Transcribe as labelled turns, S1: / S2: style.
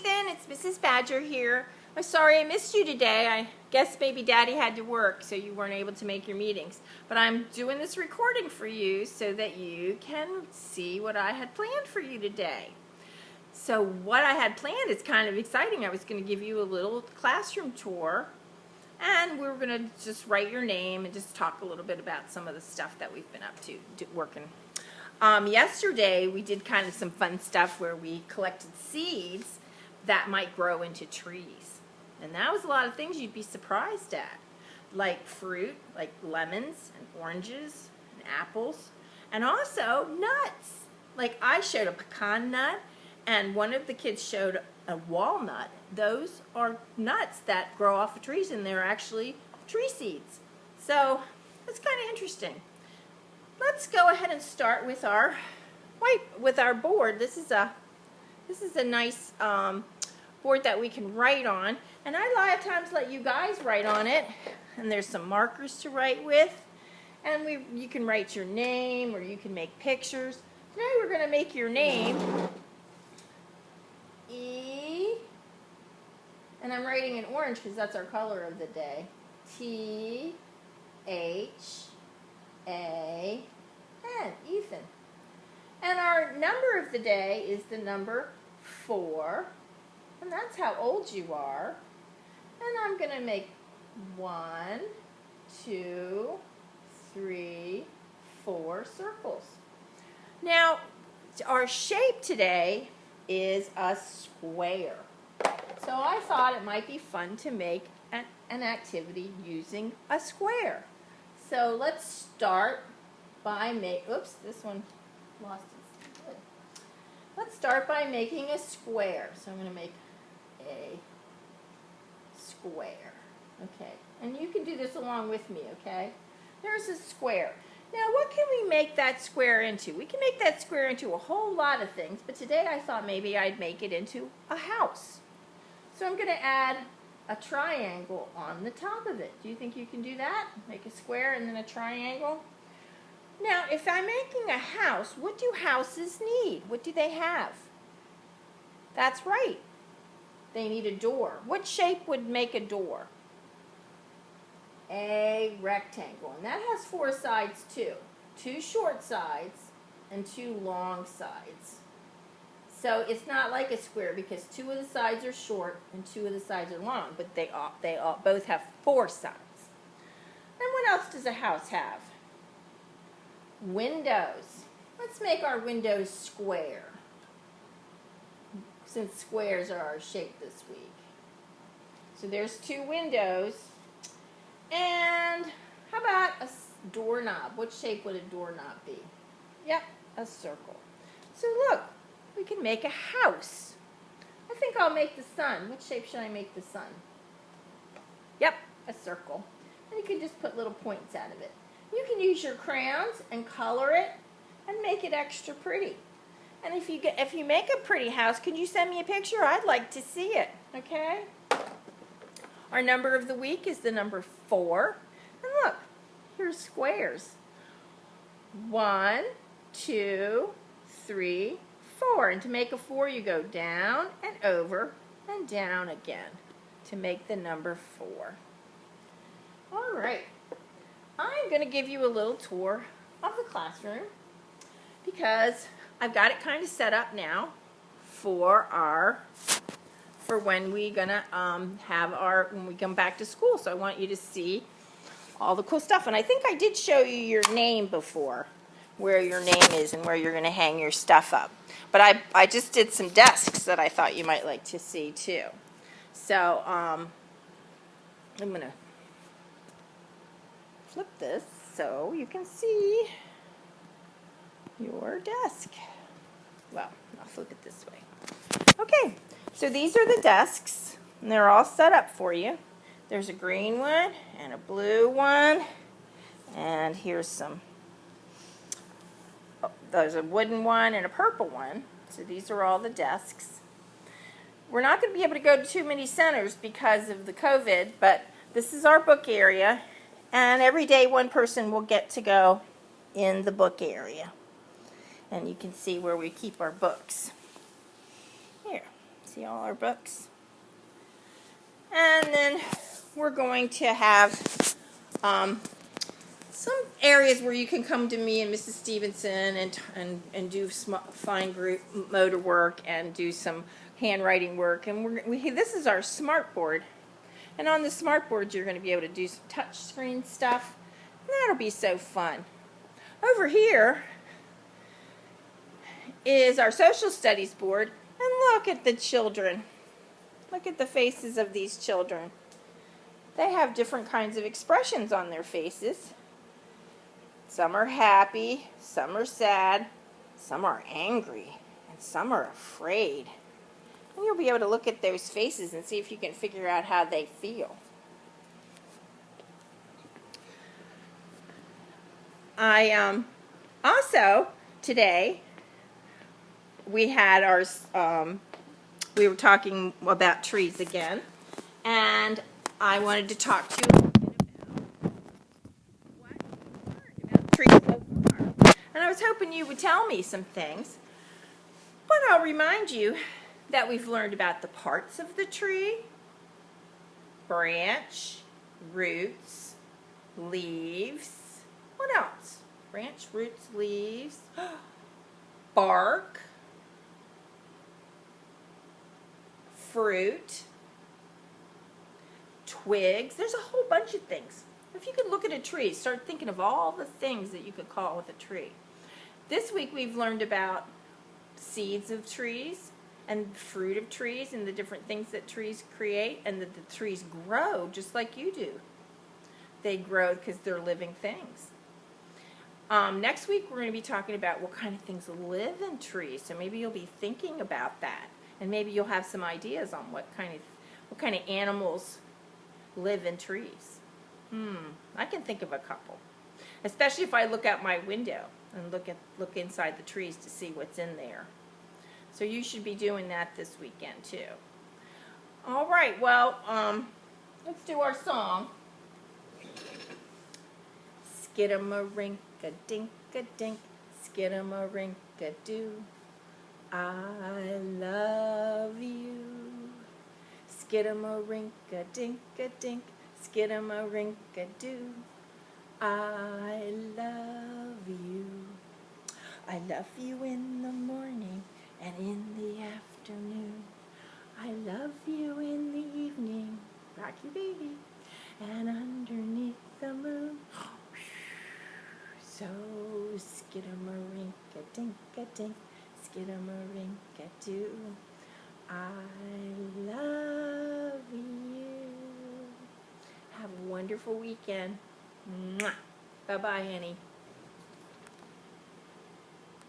S1: Ethan, it's Mrs. Badger here. I'm sorry I missed you today. I guess maybe Daddy had to work, so you weren't able to make your meetings. But I'm doing this recording for you so that you can see what I had planned for you today. So what I had planned is kind of exciting. I was going to give you a little classroom tour, and we were going to just write your name and just talk a little bit about some of the stuff that we've been up to working. Yesterday we did kind of some fun stuff where we collected seeds that might grow into trees. And that was a lot of things you'd be surprised at. Like fruit, like lemons and oranges and apples. And also nuts. Like I showed a pecan nut and one of the kids showed a walnut. Those are nuts that grow off of trees and they're actually tree seeds. So that's kind of interesting. Let's go ahead and start with our board. This is a nice board that we can write on, and I a lot of times let you guys write on it. And there's some markers to write with, and you can write your name or you can make pictures. Today we're going to make your name E, and I'm writing in orange because that's our color of the day. T H A N, Ethan. And our number of the day is the number 4, and that's how old you are. And I'm going to make 1, 2, 3, 4 circles. Now, our shape today is a square. So I thought it might be fun to make an activity using a square. So let's start by this one lost its wood. Let's start by making a square. So I'm going to make a square. Okay, and you can do this along with me, okay? There's a square. Now what can we make that square into? We can make that square into a whole lot of things, but today I thought maybe I'd make it into a house. So I'm going to add a triangle on the top of it. Do you think you can do that? Make a square and then a triangle? Now, if I'm making a house, what do houses need? What do they have? That's right. They need a door. What shape would make a door? A rectangle. And that has 4 sides too. 2 short sides and 2 long sides. So it's not like a square because 2 of the sides are short and 2 of the sides are long, but they both have 4 sides. And what else does a house have? Windows. Let's make our windows square, since squares are our shape this week. So there's 2 windows. And how about a doorknob? What shape would a doorknob be? Yep, a circle. So look, we can make a house. I think I'll make the sun. What shape should I make the sun? Yep, a circle. And you can just put little points out of it. You can use your crayons and color it and make it extra pretty. And if you make a pretty house, can you send me a picture? I'd like to see it, okay? Our number of the week is the number 4. And look, here's squares. 1, 2, 3, 4. And to make a 4, you go down and over and down again to make the number 4. All right. I'm going to give you a little tour of the classroom because I've got it kind of set up now for when we gonna when we come back to school. So I want you to see all the cool stuff. And I think I did show you your name before, where your name is and where you're gonna hang your stuff up. But I just did some desks that I thought you might like to see too. So I'm gonna flip this so you can see your desk. Well, I'll flip it this way. Okay, so these are the desks, and they're all set up for you. There's a green one and a blue one, and here's there's a wooden one and a purple one. So these are all the desks. We're not going to be able to go to too many centers because of the COVID, but this is our book area, and every day one person will get to go in the book area. And you can see where we keep our books. Here, See all our books. And then we're going to have some areas where you can come to me and Mrs. Stevenson and do fine group motor work and do some handwriting work. And this is our smart board. And on the smart board, you're going to be able to do some touch screen stuff. And that'll be so fun. Over here is our social studies board. And look at the children. Look at the faces of these children. They have different kinds of expressions on their faces. Some are happy, some are sad, some are angry, and some are afraid. And you'll be able to look at those faces and see if you can figure out how they feel. I also, today, we had our, we were talking about trees again, and I wanted to talk to you a little bit about what you learned about trees so far. And I was hoping you would tell me some things, but I'll remind you that we've learned about the parts of the tree: branch, roots, leaves. What else? Branch, roots, leaves, bark, fruit, twigs. There's a whole bunch of things. If you could look at a tree, start thinking of all the things that you could call with a tree. This week we've learned about seeds of trees and fruit of trees and the different things that trees create, and that the trees grow just like you do. They grow because they're living things. Next week we're going to be talking about what kind of things live in trees, so maybe you'll be thinking about that, and maybe you'll have some ideas on what kind of animals live in trees. I can think of a couple, especially if I look out my window and look inside the trees to see what's in there. So you should be doing that this weekend too. All right, well, let's do our song. Skidamarinka-dink-a-dink, skidamarinka-doo, I love you. Skidamarinka-dink-a-dink, skidamarinka-doo, I love you. I love you in the morning and in the afternoon. I love you in the evening, rock you baby, and underneath the moon. So skidamarinka-dink-a-dink, skidamarinka-doo, I love you. Have a wonderful weekend. Mwah. Bye-bye, honey.